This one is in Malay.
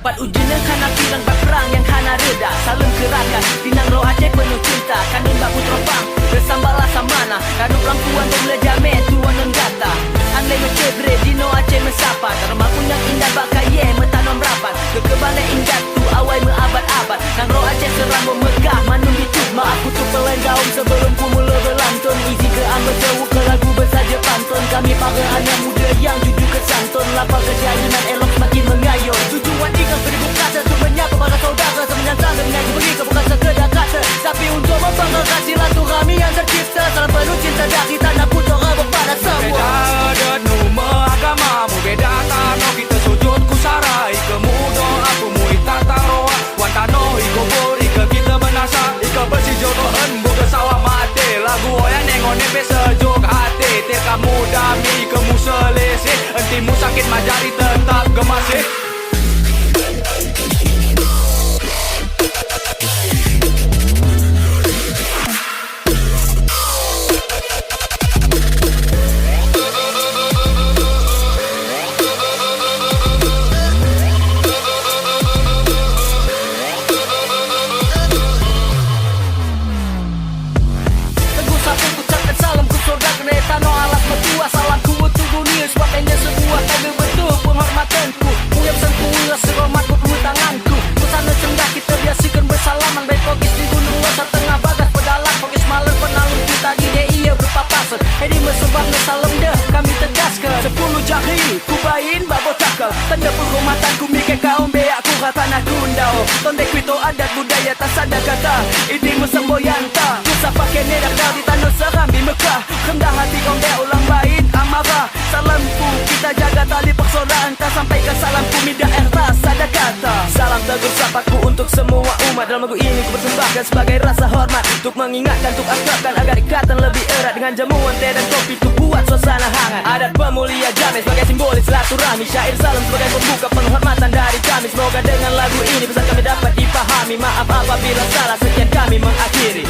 Pat ujungnya kana bilang bak perang yang kana reda Salam kerakan, pinang roh Aceh penuh cinta Kanun bak putra pang, bersambala samana Kanun perempuan dan lejame tuan dan gata Bangkit Madari tetap gemasih. Teguh satu ucapkan salam ku saudara kereta no alas berdua. Salamku untuk dunia sebab hanya sebuah tanda betul penghormatanku. Mulia pesanku ulas seromatku penuh tanganku. Pesana cendah kita biasakan bersalaman. Baik pogis di gunung luar tengah bagas pedalang. Pogis malam penalung kita di dia ia berpapasan. Hedi mesebabnya salam dah kami tegaskan. 10 jari ku bayin babo cakal. Tanda penghormatanku mikir kaum beak ku kata nak kundau. Tonde kuito adat budaya tak sadar kata. Ini mesemboyanta. Susah pakai nedak dah di tanah serambi Mekah. Rendah hati kau dia ulang bain amarah. Salamku kita jaga tali persaudaraan. Tak sampaikan salamku midah ikhlas ada kata. Salam tegur sapaku untuk semua umat. Dalam lagu ini ku persembahkan sebagai rasa hormat. Untuk mengingatkan, untuk akrabkan agar ikatan lebih erat. Dengan jamuan teh dan kopi untuk buat suasana hangat. Adat pemulia jamai sebagai simbolis silaturahmi. Syair salam sebagai pembuka penghormatan dari kami. Semoga dengan lagu ini pesan kami dapat dipahami. Maaf apabila salah, sekian kami mengakhiri.